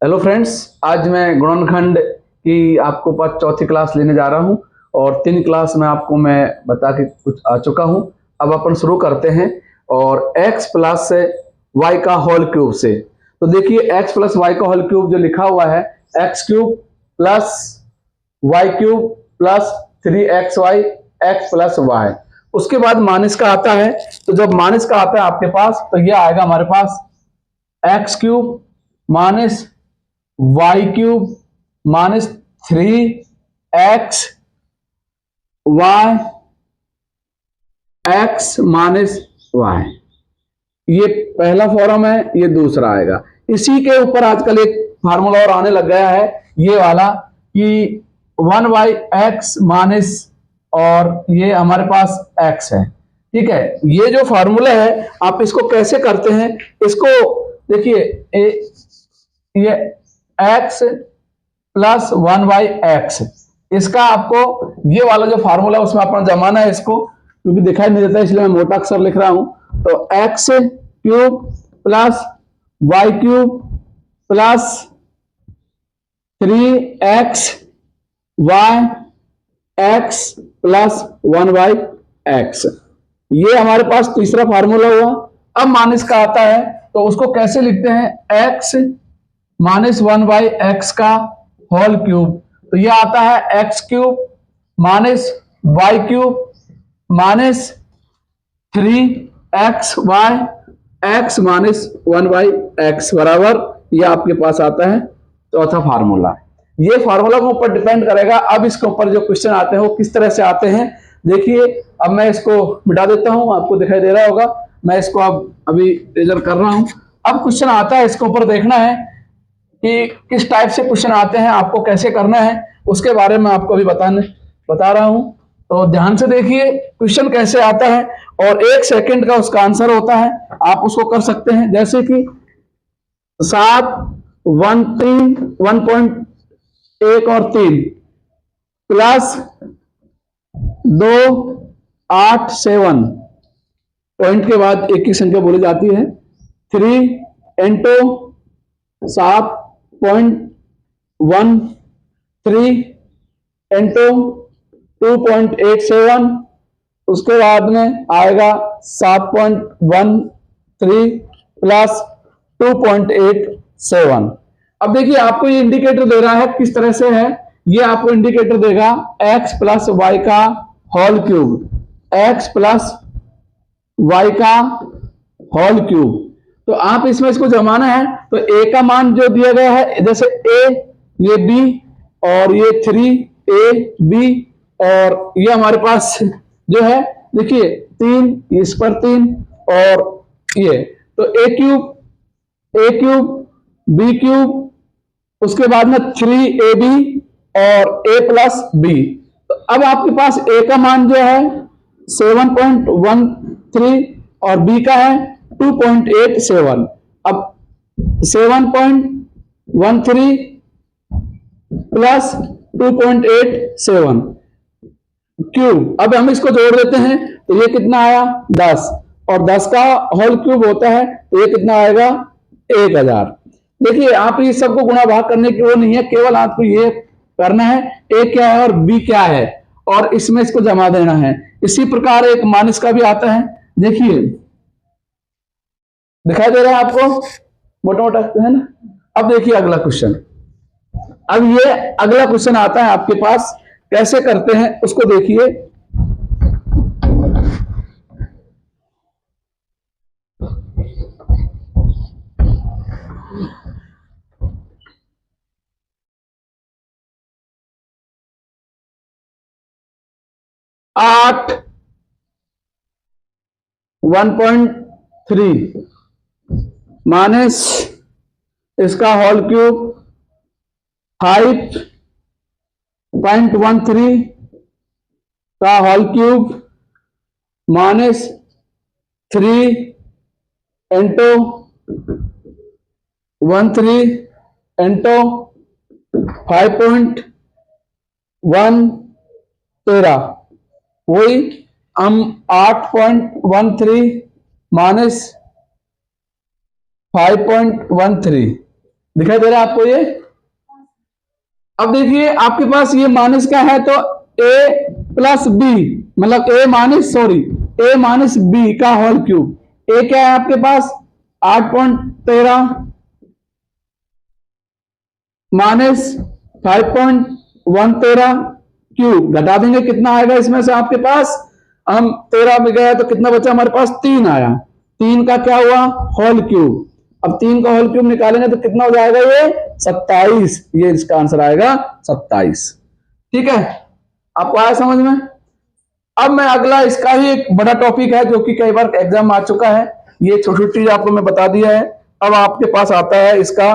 Hello friends, आज मैं गुणनखंड की आपको पास चौथी क्लास लेने जा रहा हूं और 3 क्लास में आपको मैं बता के कुछ आ चुका हूं। अब अपन शुरू करते हैं और x प्लस वाई का होल क्यूब से। तो देखिए x प्लस वाई का होल क्यूब जो लिखा हुआ है x cube plus y cube plus 3xy x plus y. उसके बाद माइनस का आता है, तो जब माइनस का आता है आपके पास तो यह आएगा हमारे पास X cube minus Y cube minus 3x Y X minus Y. ये पहला फॉर्म है, ये दूसरा आएगा। इसी के ऊपर आजकल एक फार्मूला और आने लग गया है, ये वाला कि 1/x माइनस और ये हमारे पास x है। ठीक है, ये जो फार्मूला है आप इसको कैसे करते हैं, इसको देखिए, ये x प्लस 1/x, इसका आपको ये वाला जो फार्मूला है उसमें अपन जमाना है इसको, क्योंकि दिखाई नहीं देता इसलिए मैं मोटा अक्षर लिख रहा हूं। तो x cube plus y cube plus 3x Y x plus 1/x, ये हमारे पास तीसरा फार्मूला हुआ। अब माइनस का आता है तो उसको कैसे लिखते हैं, x माइनस 1/x का होल क्यूब। तो यह आता है x cube minus Y cube minus 3xy x minus 1/x बराबर, यह आपके पास आता है चौथा फार्मूला। ये फार्मूला के ऊपर डिपेंड करेगा अब इसके ऊपर जो क्वेश्चन आते हैं वो किस तरह से आते हैं। देखिए, अब मैं इसको मिटा देता हूं, आपको दिखाई दे रहा होगा। मैं इसको अब अभी इरेजर कर रहा हूं। अब क्वेश्चन आता है, इसके ऊपर देखना है कि किस टाइप से क्वेश्चन आते हैं, आपको कैसे करना है, उसके बारे में आपको अभी बता रहा हूं। तो ध्यान से देखिए क्वेश्चन कैसे आता है और 1 सेकंड का उसका आंसर होता है। आप उसको कर सकते हैं, जैसे कि 1.1 और 3 प्लस 2, 8, 7 पॉइंट के बाद एक की संख्या बोली जाती है। 3 इंटू 7.13 इंटू 2.87, उसके बाद में आएगा 7.13 प्लस 2.87। अब देखिए आपको ये इंडिकेटर दे रहा है, किस तरह से है ये आपको इंडिकेटर देगा, x प्लस वाई का whole cube, x plus y का होल क्यूब। तो आप इसमें इसको जमाना है, तो a का मान जो दिया गया है, जैसे a, ये b और ये 3ab और ये हमारे पास जो है देखिए 3, इस पर 3 और ये, तो a क्यूब b क्यूब, उसके बाद में 3ab और a प्लस b। तो अब आपके पास a का मान जो है 7.13 और b का है 2.87। अब 7.13 प्लस 2.87 क्यूब, अब हम इसको जोड़ देते हैं तो ये कितना आया 10, और 10 का होल क्यूब होता है तो ये कितना आएगा 1000। देखिए आप इस सबको गुणा भाग करने की वो नहीं है, केवल आपको ये करना है ए क्या है और बी क्या है और इसमें इसको जमा देना है। इसी प्रकार एक माइनस का भी आता है, देखिए दिखाई दे रहा है आपको मोटा मोटा, है ना। अब देखिए अगला क्वेश्चन, अब ये अगला क्वेश्चन आता है आपके पास, कैसे करते हैं उसको देखिए। आठ 1.3 माइनस इसका होल क्यूब 5.13 का whole cube minus 3 into 13 into 5.13, वही हम 8.13 माइनस 5.13, दिखाई दे रहा है आपको ये? अब देखिए आपके पास ये माइनस का है तो a प्लस बी, मतलब ए माइनस बी का होल क्यूब। ए क्या है आपके पास 8.13 माइनस 5.113 क्यूब, घटा देंगे कितना आएगा इसमें से आपके पास, हम 13 में गया तो कितना बचा हमारे पास 3 आया, 3 का क्या हुआ होल क्यूब। अब 3 का होल क्यूब निकालेंगे तो कितना हो जाएगा ये 27, ये इसका आंसर आएगा 27। ठीक है, आपको आया समझ में? अब मैं अगला, इसका ही एक बड़ा टॉपिक है जो कि कई बार एग्जाम आ चुका है, ये छोटी चीज आपको मैं बता दिया है। अब आपके पास आता है इसका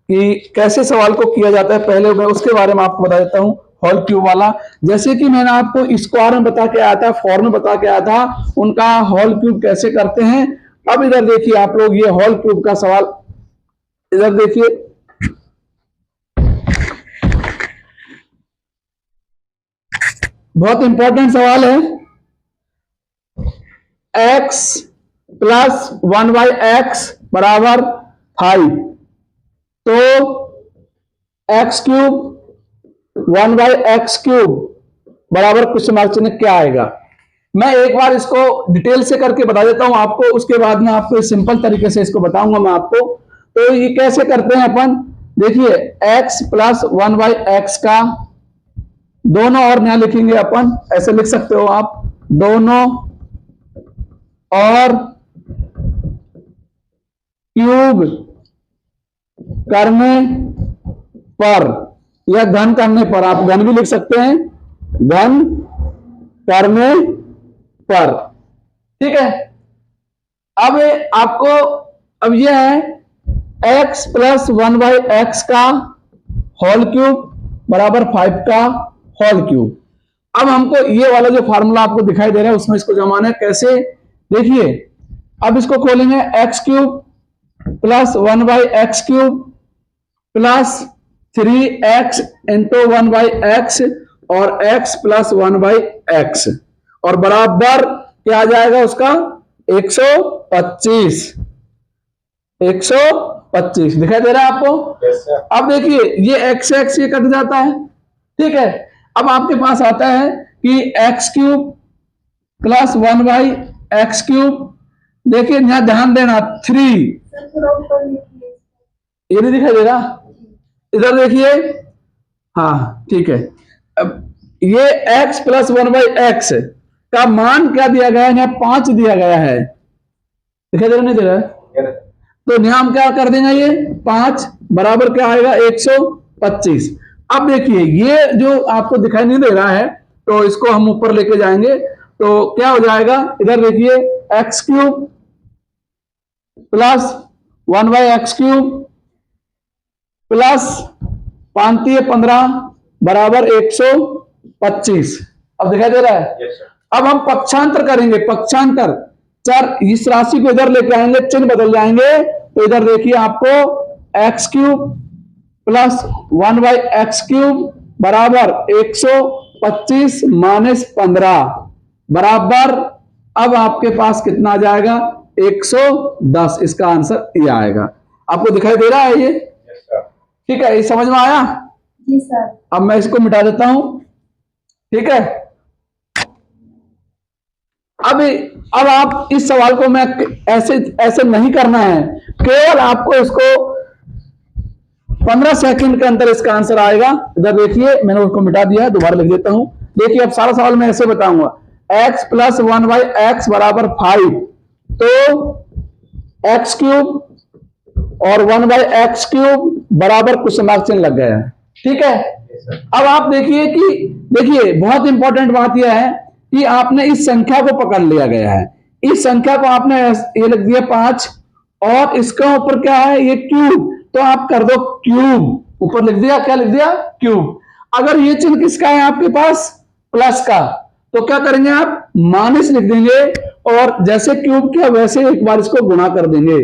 कि कैसे सवाल को किया जाता है, पहले मैं उसके बारे में आपको बता देता हूं। होल क्यूब वाला, जैसे कि मैंने आपको स्क्वायर में बता के आया था, फॉर्म में बता के आया था, उनका होल क्यूब कैसे करते हैं। अब इधर देखिए आप लोग, ये होल क्यूब का सवाल इधर देखिए, बहुत इंपॉर्टेंट सवाल है। x प्लस 1/x बराबर 5, तो x क्यूब 1/x क्यूब बराबर क्वेश्चन मार्क चिन्ह क्या आएगा। मैं एक बार इसको डिटेल से करके बता देता हूं आपको, उसके बाद में आपको सिंपल तरीके से इसको बताऊंगा मैं आपको। तो ये कैसे करते हैं अपन, देखिए x प्लस 1/x का दोनों और नया लिखेंगे अपन, ऐसे लिख सकते हो आप, दोनों और क्यूब करने पर या घन करने पर, आप घन भी लिख सकते हैं, घन करने पर। ठीक है, अब आपको, अब यह है x प्लस 1/x का होल क्यूब बराबर 5 का होल क्यूब। अब हमको ये वाला जो फार्मूला आपको दिखाई दे रहा है उसमें इसको जमाना है कैसे, देखिए अब इसको खोलेंगे, x cube plus 1/x cube plus 3x into 1/x और x प्लस 1/x और बराबर क्या आ जाएगा उसका 125। 125 दिखाई दे रहा है आपको? अब देखिए ये x ये कट जाता है, ठीक है। अब आपके पास आता है कि x cube plus 1/x cube, देखिए यहां ध्यान देना 3, ये नहीं दिखाई दे रहा, इधर देखिए, हाँ ठीक है। अब ये x प्लस 1/x का मान क्या दिया गया है, यहाँ 5 दिया गया है, दिखाई दे रहा नहीं दे रहा, तो यहां हम क्या कर देंगे, ये 5 बराबर क्या आएगा 125। अब देखिए ये जो आपको दिखाई नहीं दे रहा है तो इसको हम ऊपर लेके जाएंगे तो क्या हो जाएगा, इधर देखिए x cube plus 1/x cube plus 5×15 बराबर 125। अब दिखाई दे रहा है? yes, अब हम पक्षांतर करेंगे, पक्षांतर चार, इस राशि को इधर लेके आएंगे, चिन्ह बदल जाएंगे, तो इधर देखिए आपको x cube plus 1/x cube बराबर 125 माइनस 15 बराबर, अब आपके पास कितना आ जाएगा 110। इसका आंसर ये आएगा। आपको दिखाई दे रहा है ये? ठीक है, ये समझ में आया? जी सर। अब मैं इसको मिटा देता हूं, ठीक है। अब आप इस सवाल को मैं ऐसे नहीं करना है, केवल आपको इसको 15 सेकंड के अंदर इसका आंसर आएगा। इधर देखिए मैंने उसको मिटा दिया है, दोबारा लिख देता हूं। देखिए अब सारा सवाल मैं ऐसे बताऊंगा, x प्लस 1/x बराबर 5, तो x क्यूब और 1/x क्यूब बराबर क्वेश्चन मार्क चिन्ह लग गया है, ठीक है। अब आप देखिए कि, देखिए बहुत इंपॉर्टेंट बात यह है कि आपने इस संख्या को पकड़ लिया गया है, इस संख्या को आपने ये लिख दिया 5 और इसके ऊपर क्या है ये क्यूब, तो आप कर दो क्यूब, ऊपर लिख दिया, क्या लिख दिया क्यूब। अगर ये चिन्ह किसका है आपके पास प्लस का, तो क्या करेंगे आप माइनस लिख देंगे और जैसे क्यूब किया वैसे एक बार इसको गुणा कर देंगे।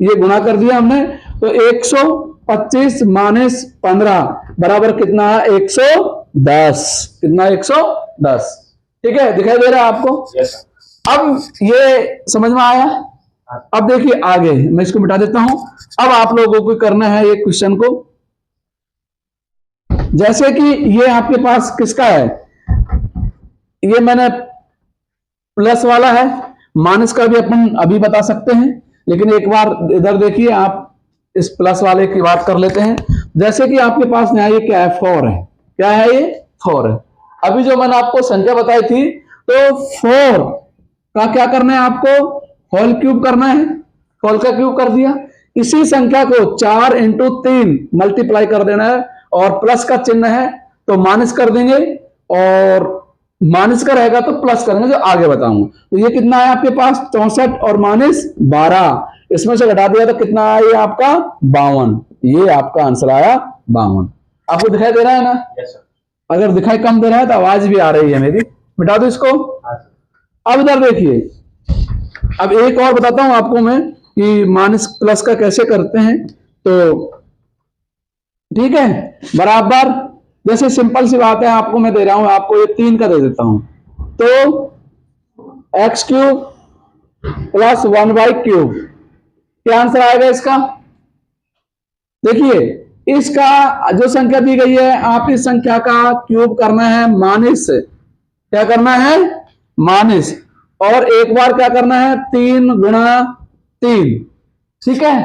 ये गुणा कर दिया हमने, तो 125 माइनस 15 बराबर कितना है 110, कितना 110, ठीक है। दिखाई दे रहा है आपको? yes, अब ये समझ में आया? अब देखिए आगे मैं इसको मिटा देता हूं। अब आप लोगों को करना है एक क्वेश्चन को, जैसे कि ये आपके पास किसका है, ये मैंने प्लस वाला है, माइनस का भी अपन अभी बता सकते हैं, लेकिन एक बार इधर देखिए आप इस प्लस वाले की बात कर लेते हैं। जैसे कि आपके पास नया ये क्या है, 4 है, क्या है ये 4 है। अभी जो मैंने आपको संख्या बताई थी, तो 4 का क्या करना है आपको, होल क्यूब करना है, होल का क्यूब कर दिया। इसी संख्या को 4 इंटू 3 मल्टीप्लाई कर देना है, और प्लस का चिन्ह है तो माइनस कर देंगे, और माइनस का रहेगा तो प्लस करेंगे, जो आगे बताऊंगा। तो ये कितना है आपके पास 64 और माइनस 12, इसमें से घटा दिया तो कितना आया ये आपका 52। ये आपका आंसर आया 52। आपको दिखाई दे रहा है ना? Yes sir. अगर दिखाई कम दे रहा है तो आवाज भी आ रही है मेरी, मिटा दो इसको। अब इधर देखिए, अब एक और बताता हूं आपको मैं कि माइनस प्लस का कैसे करते हैं। तो ठीक है, बराबर, जैसे सिंपल सी बात है, आपको मैं दे रहा हूं, आपको ये 3 का दे देता हूं, तो एक्स क्यूब प्लस 1/3, क्या आंसर आएगा इसका? देखिए, इसका जो संख्या दी गई है, आप इस संख्या का क्यूब करना है माइनस, क्या करना है माइनस, और एक बार क्या करना है 3 गुणा 3, ठीक है।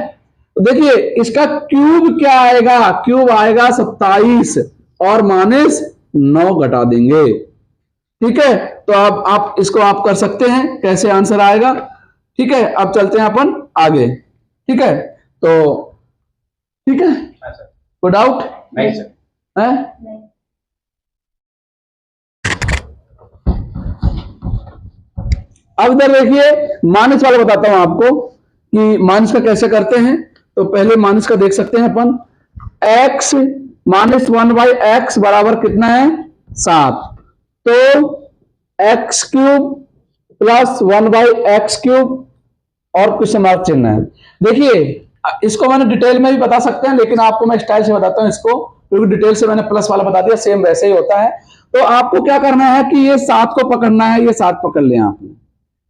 तो देखिए इसका क्यूब क्या आएगा, क्यूब आएगा 27, और माइनस 9 घटा देंगे, ठीक है। तो अब आप इसको आप कर सकते हैं कैसे आंसर आएगा, ठीक है। अब चलते हैं अपन आगे, ठीक है। तो ठीक है, कोई डाउट नहीं सर। है? अब इधर देखिए माइनस वाला बताता हूं आपको कि माइनस का कैसे करते हैं। तो पहले माइनस का देख सकते हैं अपन, x माइनस 1/x बराबर कितना है 7, तो एक्स क्यूब प्लस 1/x3 और क्वेश्चन मार्क चिन्ह है। देखिए इसको मैंने डिटेल में भी बता सकते हैं, लेकिन आपको मैं स्टाइल से बताता हूं इसको, क्योंकि डिटेल से मैंने प्लस वाला बता दिया, सेम वैसे ही होता है। तो आपको क्या करना है कि ये 7 को पकड़ना है, ये 7 पकड़ लिया आपने,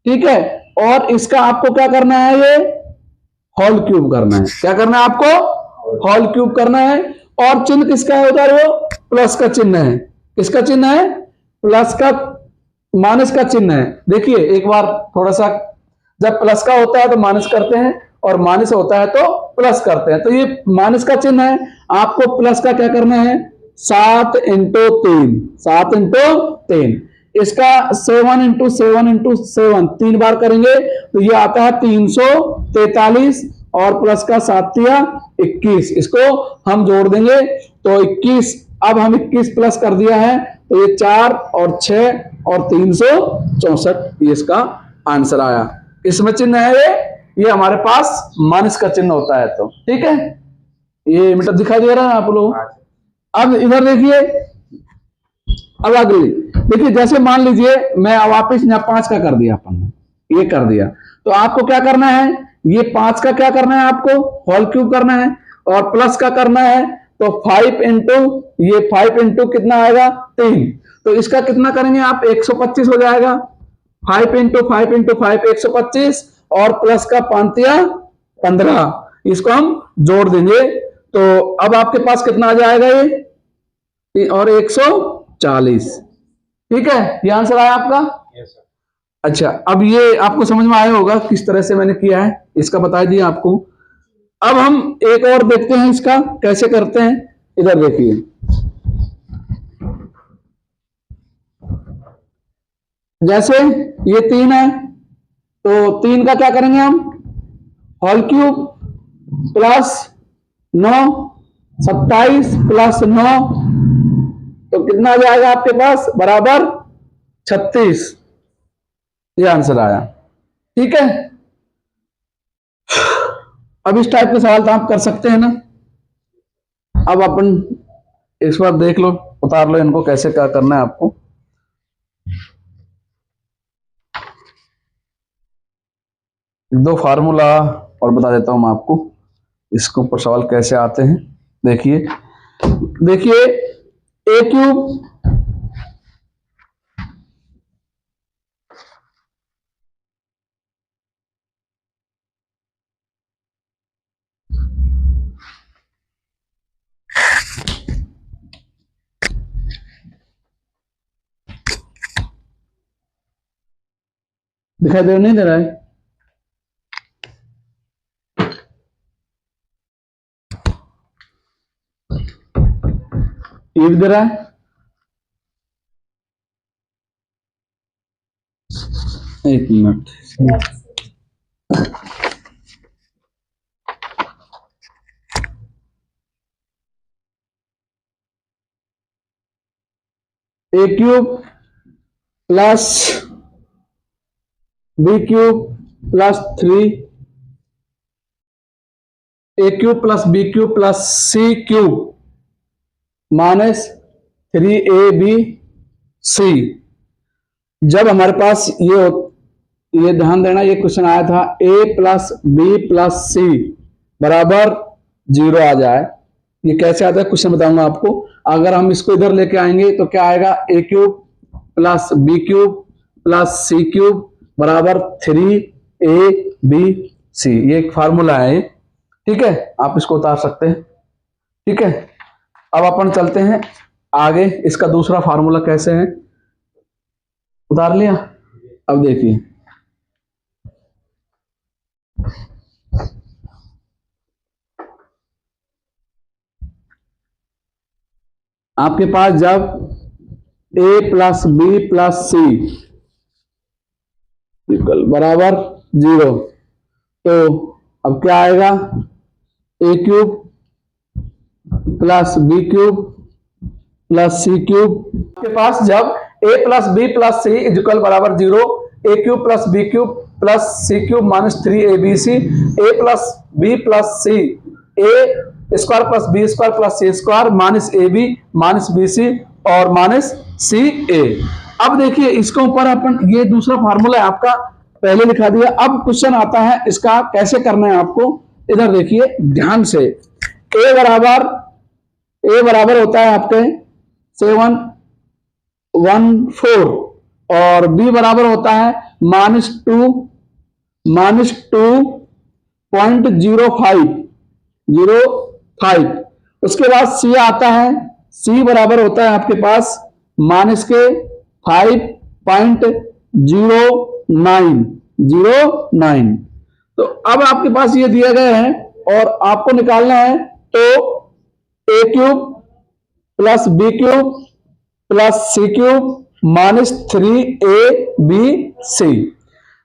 ठीक है। और इसका आपको क्या करना है, ये होल क्यूब करना है। क्या करना है आपको? होल क्यूब करना है। और चिन्ह किसका है उधर, वो प्लस का चिन्ह है। किसका चिन्ह है? प्लस का, माइनस का चिन्ह है। देखिए एक बार थोड़ा सा, जब प्लस का होता है तो माइनस करते हैं, और माइनस होता है तो प्लस करते हैं। तो ये माइनस का चिन्ह है, आपको प्लस का क्या करना है 7 इंटू 3, 7 इंटू 3, इसका 7 इंटू 7 इंटू 7 3 बार करेंगे तो ये आता है 343, और प्लस का 7 या 21, इसको हम जोड़ देंगे तो 21। अब हम 21 प्लस कर दिया है तो ये 4 और 6 और 364, ये इसका आंसर आया। इसमें चिन्ह है ये हमारे पास माइनस का चिन्ह होता है, तो ठीक है। ये मीटर दिखाई दे रहा है आप लोग? अब इधर देखिए, अब अगली देखिए, जैसे मान लीजिए मैं वापिस यहाँ 5 का कर दिया अपन ने, ये कर दिया, तो आपको क्या करना है, ये 5 का क्या करना है आपको होल क्यूब करना है, और प्लस का करना है तो 5 इंटू, ये 5 इंटू कितना आएगा 3, तो इसका कितना करेंगे आप 125 हो जाएगा। 5 इंटू 5 इंटू 5 125, और प्लस का 5 या 15, इसको हम जोड़ देंगे तो अब आपके पास कितना आ जाएगा ये, और 140, ठीक है। ये आंसर आया आपका? Yes sir. अच्छा, अब ये आपको समझ में आया होगा किस तरह से मैंने किया है, इसका बता दिया आपको। अब हम एक और देखते हैं इसका कैसे करते हैं। इधर देखिए, जैसे ये 3 है तो 3 का क्या करेंगे हम होल क्यूब, प्लस 9, 27 प्लस 9, तो कितना आ जाएगा आपके पास बराबर 36, ये आंसर आया, ठीक है। अब इस टाइप के सवाल तो आप कर सकते हैं ना। अब अपन इस बार देख लो, उतार लो इनको, कैसे क्या करना है आपको। दो फार्मूला और बता देता हूं मैं आपको, इसके ऊपर सवाल कैसे आते हैं। देखिए देखिए, ए क्यूब दिखाई दे नहीं दे रहा है? ये भी दे रहा है। एक minute, A cube plus B cube plus 3 A cube plus B cube plus C cube minus 3ab जब हमारे पास ये ध्यान देना, ये क्वेश्चन आया था a प्लस बी प्लस सी बराबर 0 आ जाए। ये कैसे आता है क्वेश्चन बताऊंगा आपको। अगर हम इसको इधर लेके आएंगे तो क्या आएगा, A cube plus B cube plus C cube बराबर 3ab। ये एक फार्मूला है, ठीक है, आप इसको उतार सकते हैं। ठीक है, अब अपन चलते हैं आगे। इसका दूसरा फार्मूला कैसे है, उतार लिया। अब देखिए, आपके पास जब a प्लस बी प्लस सी बराबर 0, तो अब क्या आएगा, A cube plus B cube plus C cube. आपके पास जब a plus B plus C equal बराबर 0, A cube plus B cube plus C cube minus 3abc, A plus B plus C A square plus B square plus C square minus A B minus B C और minus सी ए। अब देखिए इसके ऊपर अपन, ये दूसरा formula है आपका, पहले लिखा दिया। अब क्वेश्चन आता है इसका कैसे करना है आपको। इधर देखिए ध्यान से, ए बराबर होता है आपके 714 और बी बराबर होता है -2.05। उसके बाद सी आता है, सी बराबर होता है आपके पास माइनस के 5.0909। तो अब आपके पास ये दिया गया है और आपको निकालना है, तो A cube plus B cube plus C cube minus 3abc।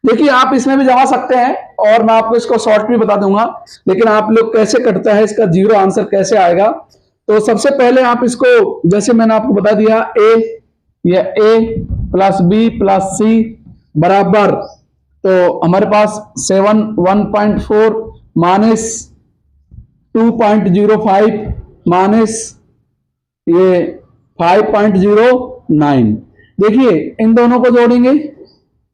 देखिए आप इसमें भी जमा सकते हैं और मैं आपको इसको शॉर्ट भी बता दूंगा, लेकिन आप लोग कैसे कटता है इसका जीरो आंसर कैसे आएगा। तो सबसे पहले आप इसको, जैसे मैंने आपको बता दिया, ए प्लस बी प्लस सी बराबर, तो हमारे पास 1.4 माइनस 2.05 माइनस ये 5.09। देखिए इन दोनों को जोड़ेंगे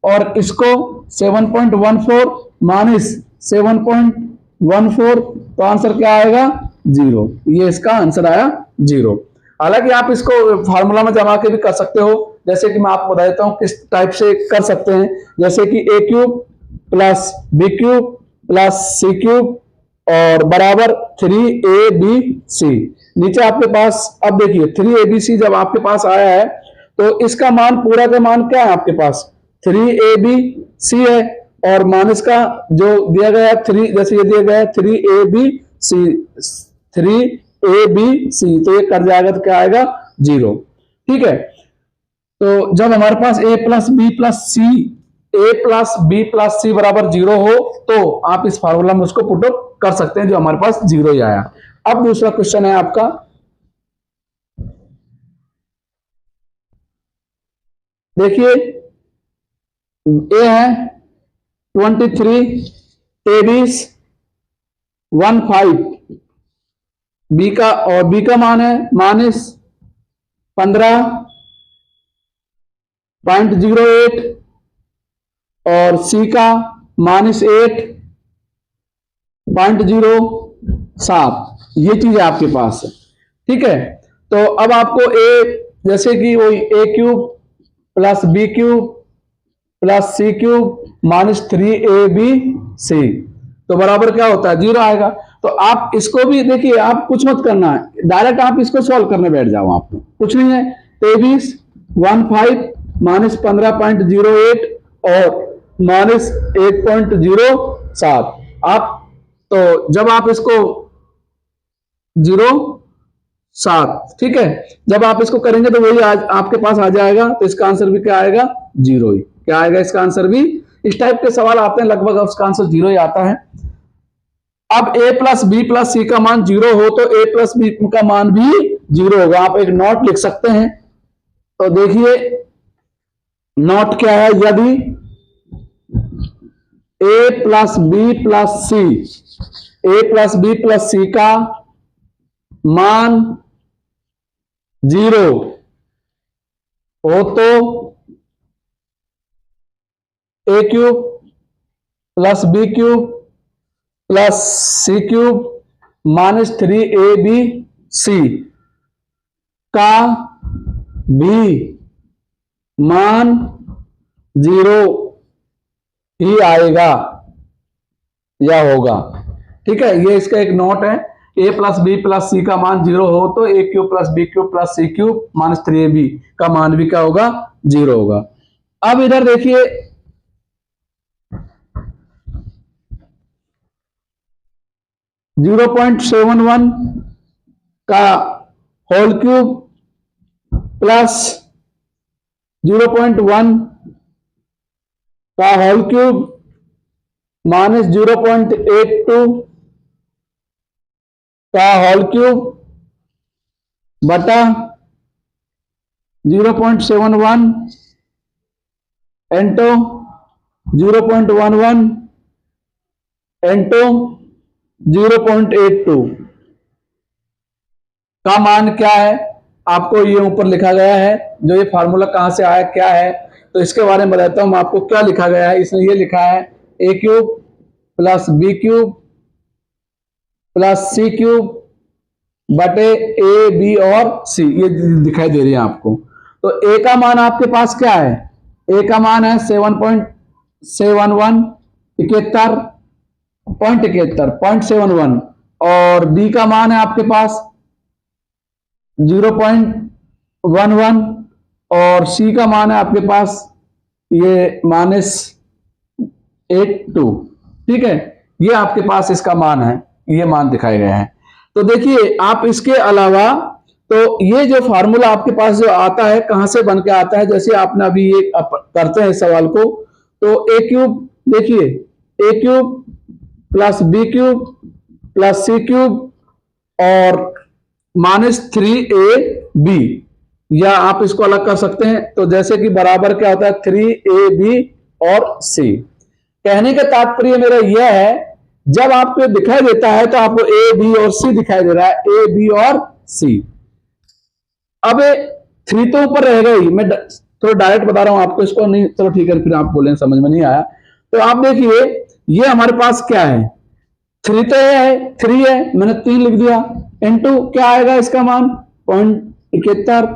और इसको 7.14 माइनस 7.14, तो आंसर क्या आएगा, 0। ये इसका आंसर आया 0। हालांकि आप इसको फार्मूला में जमा के भी कर सकते हो, जैसे कि मैं आपको बता देता हूं किस टाइप से कर सकते हैं। जैसे कि A cube plus B cube plus C cube और बराबर 3abc। नीचे आपके पास, अब देखिए 3abc जब आपके पास आया है तो इसका मान, पूरा का मान क्या है आपके पास, 3abc है, और माइनस का जो दिया गया है 3, जैसे ये दिया गया है 3abc, तो ये कट जाएगा तो क्या आएगा, 0। ठीक है, तो जब हमारे पास a प्लस बी प्लस सी बराबर 0 हो, तो आप इस फार्मूला में उसको पुट अप कर सकते हैं, जो हमारे पास 0 ही आया। अब दूसरा क्वेश्चन है आपका, देखिए ए है 23 बी का, और बी का मान है -15.08 और सी का -8.07। ये चीज है आपके पास, ठीक है। तो अब आपको जैसे कि वही A cube plus B cube plus C cube minus 3abc, तो बराबर क्या होता है, 0 आएगा। तो आप इसको भी देखिए, आप कुछ मत करना है, डायरेक्ट आप इसको सॉल्व करने बैठ जाओ, आपको कुछ नहीं है। 23 माइनस 15.08 और माइनस 8.07। आप तो जब आप इसको 0.7, ठीक है, जब आप इसको करेंगे तो वही आज आपके पास आ जाएगा। तो इसका आंसर भी क्या आएगा? 0 ही। क्या आएगा इसका आंसर भी? इस टाइप के सवाल आते हैं लगभग, उसका आंसर 0 ही आता है। अब a प्लस बी प्लस सी का मान 0 हो तो a प्लस बी का मान भी 0 होगा। आप एक नोट लिख सकते हैं। तो देखिए नोट क्या है, यदि a plus B plus C, a plus B plus सी का मान 0 हो तो a cube plus B cube plus C cube minus 3ab C का भी मान 0 ही आएगा या होगा। ठीक है, ये इसका एक नोट है। a प्लस बी प्लस सी का मान 0 हो तो a cube plus B cube plus C cube minus 3ab का मान भी क्या होगा? 0 होगा। अब इधर देखिए 0.71 का होल क्यूब प्लस 0.1 का होल क्यूब माइनस 0.82 का होल क्यूब बटा 0.71 इंटू 0.11 इंटू 0.82 का मान क्या है? आपको ये ऊपर लिखा गया है। जो ये फार्मूला कहां से आया क्या है, तो इसके बारे में बताता हूं आपको। क्या लिखा गया है इसमें? ये लिखा है a cube plus B cube plus C cube बटे ए बी और सी, ये दिखाई दे रही है आपको। तो a का मान आपके पास क्या है? a का मान है 7.71 71.71 और b का मान है आपके पास 0.11 और c का मान है आपके पास ये -82। ठीक है, ये आपके पास इसका मान है, ये मान दिखाए गए हैं। तो देखिए आप इसके अलावा तो ये जो फार्मूला आपके पास जो आता है कहां से बन के आता है, जैसे आपने अभी ये करते हैं सवाल को, तो a क्यूब, देखिए a cube plus B cube plus C cube और -3ab, या आप इसको अलग कर सकते हैं। तो जैसे कि बराबर क्या होता है 3ab और c। कहने का तात्पर्य मेरा यह है, जब आपको दिखाई देता है तो आपको a b और c दिखाई दे रहा है, a b और c। अब 3 तो ऊपर रहेगा ही, मैं थोड़ा डायरेक्ट बता रहा हूं आपको, इसको नहीं, चलो ठीक है, फिर आप बोलें समझ में नहीं आया। तो आप देखिए ये हमारे पास क्या है, 3 तो है, 3 है, मैंने 3 लिख दिया, इनटू क्या आएगा इसका मान 0.71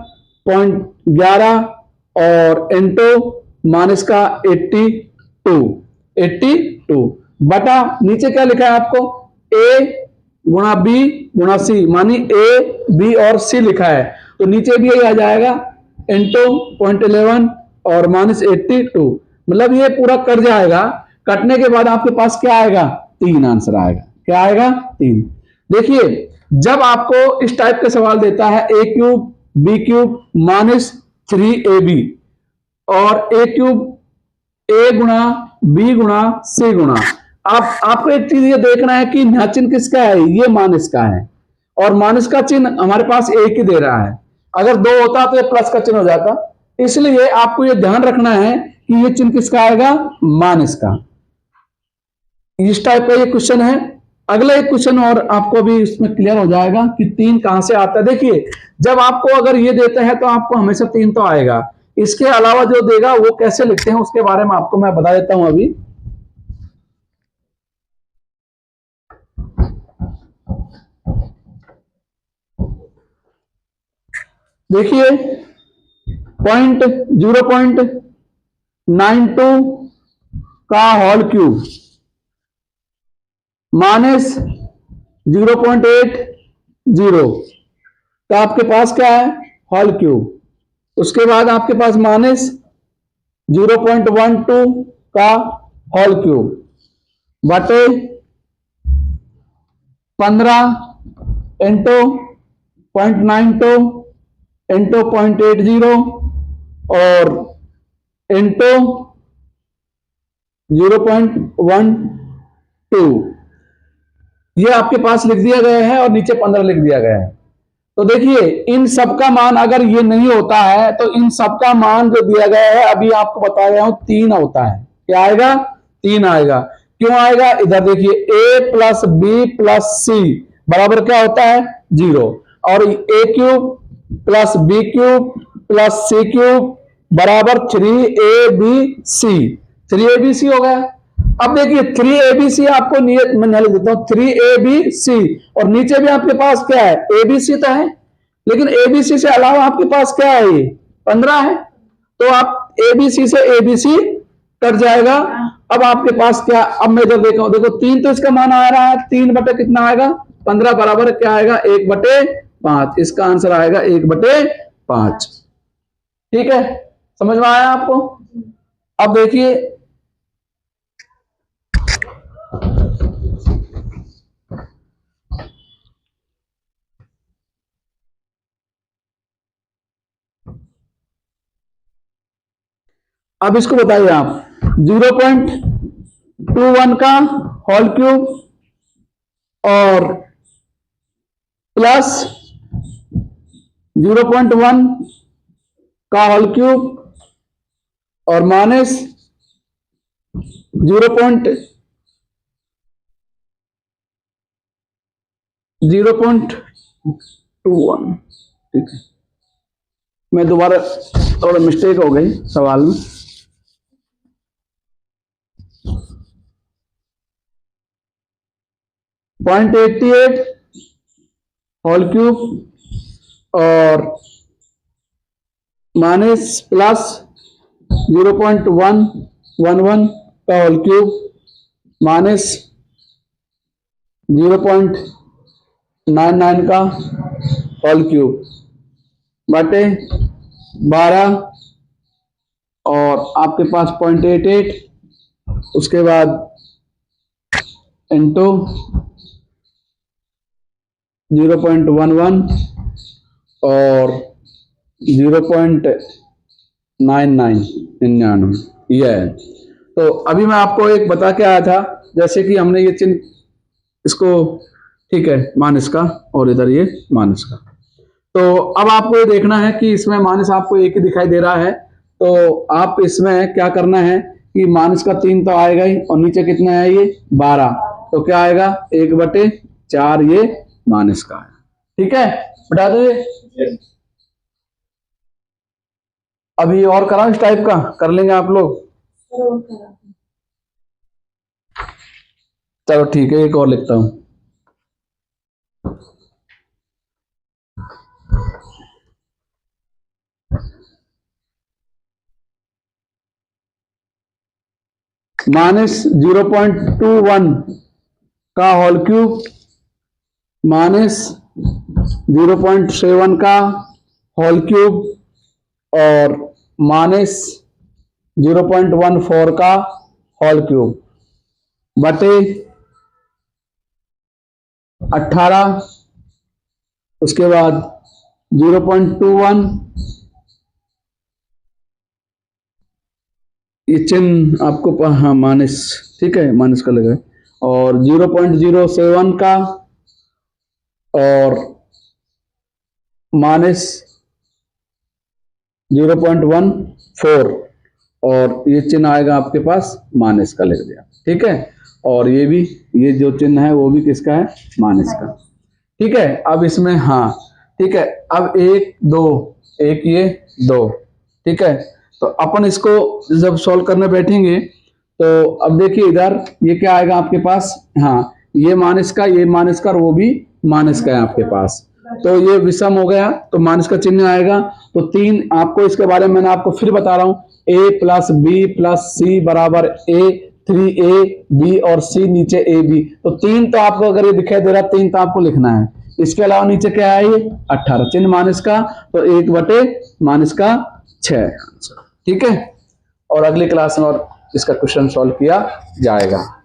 0.11 और इनटू माइनस का 82 बटा नीचे क्या लिखा है आपको, a गुणा बी गुणा सी, मानी a b और c लिखा है, तो नीचे भी यही आ जाएगा इंटू 0.11 और -82। मतलब ये पूरा कट जाएगा, कटने के बाद आपके पास क्या आएगा? 3 आंसर आएगा। क्या आएगा? 3। देखिए जब आपको इस टाइप के सवाल देता है a cube B cube -3ab और a क्यूब a गुणा b गुणा c गुणा, आपको एक चीज ये देखना है कि यहाँ चिन्ह किसका है, ये माइनस का है और माइनस का चिन्ह हमारे पास एक ही दे रहा है। अगर 2 होता तो ये प्लस का चिन्ह हो जाता, इसलिए आपको ये ध्यान रखना है कि ये चिन्ह किसका आएगा? माइनस का। इस टाइप का ये क्वेश्चन है। अगला एक क्वेश्चन और आपको भी इसमें क्लियर हो जाएगा कि 3 कहां से आता है। देखिए जब आपको अगर ये देते हैं तो आपको हमेशा 3 तो आएगा, इसके अलावा जो देगा वो कैसे लिखते हैं उसके बारे में आपको मैं बता देता हूं अभी। देखिए 0.92 का होल क्यूब माइनस 0.80 का आपके पास क्या है? Whole cube. उसके बाद आपके पास -0.12 का होल क्यूब बटे 15 इंटू 0.92 इंटू 0.80 और इंटू 0.12 ये आपके पास लिख दिया गया है और नीचे 15 लिख दिया गया है। तो देखिए इन सबका मान अगर ये नहीं होता है तो इन सबका मान जो दिया गया है अभी आपको बता रहा हूं 3 होता है। क्या आएगा? 3 आएगा। क्यों आएगा? इधर देखिए a प्लस बी प्लस सी बराबर क्या होता है? 0 और a cube plus B cube plus C cube बराबर 3abc 3abc हो गया। अब देखिए 3abc आपको मैं लिख देता हूं 3abc और नीचे भी आपके पास क्या है? abc तो है लेकिन abc से अलावा आपके पास क्या है? ये 15 है तो आप abc से abc कट जाएगा। अब आपके पास क्या? अब मैं इधर देखो 3 तो इसका मान आ रहा है 3 बटे कितना आएगा? 15 बराबर क्या आएगा? 1/5। इसका आंसर आएगा 1/5। ठीक है, समझ में आया आपको? अब देखिए अब इसको बताइए आप 0.21 का होल क्यूब और प्लस 0.1 का होल क्यूब और माइनस 0.01 ठीक है, मैं दोबारा थोड़ा मिस्टेक हो गई सवाल में। .88 होल क्यूब और माइनस प्लस 0.111 का होल क्यूब माइनस 0.99 का होल क्यूब बटे 12 और आपके पास 0.88 उसके बाद इंटू 0.11 और 0.99 ये है। तो अभी मैं आपको एक बता के आया था जैसे कि हमने ये चिन्ह इसको ठीक है माइनस का और इधर ये माइनस का। तो अब आपको ये देखना है कि इसमें माइनस आपको एक ही दिखाई दे रहा है तो आप इसमें क्या करना है कि माइनस का 3 तो आएगा ही और नीचे कितना है? ये 12 तो क्या आएगा? 1/4 ये माइनस का है। ठीक है, बता दो। अभी और कराओ इस टाइप का कर लेंगे आप लोग। चलो ठीक है, एक और लिखता हूं। माइनस 0.21 का होल क्यूब माइनस 0.7 का होल क्यूब और माइनस 0.14 का होल क्यूब बटे 18 उसके बाद 0.21 ये चिन्ह आपको हाँ माइनस ठीक है माइनस का लगा और 0.07 का और माइनस 0.14 और ये चिन्ह आएगा आपके पास माइनस का लिख दिया। ठीक है, और ये भी ये जो चिन्ह है वो भी किसका है? माइनस का। ठीक है, अब इसमें हाँ ठीक है, अब 1 2 एक ये 2 ठीक है। तो अपन इसको जब सॉल्व करने बैठेंगे तो अब देखिए इधर ये क्या आएगा आपके पास? हाँ ये माइनस का ये माइनस का और वो भी माइनस का है आपके पास तो ये विषम हो गया तो माइनस का चिन्ह आएगा। तो 3 आपको इसके बारे में मैंने आपको फिर बता रहा हूं a प्लस बी प्लस सी बराबर a 3a b और c नीचे a b। तो 3 तो आपको अगर ये दिखाई दे रहा 3 तो आपको लिखना है। इसके अलावा नीचे क्या है? ये 18 चिन्ह माइनस का तो 1/-6। ठीक है, और अगली क्लास में और इसका क्वेश्चन सॉल्व किया जाएगा।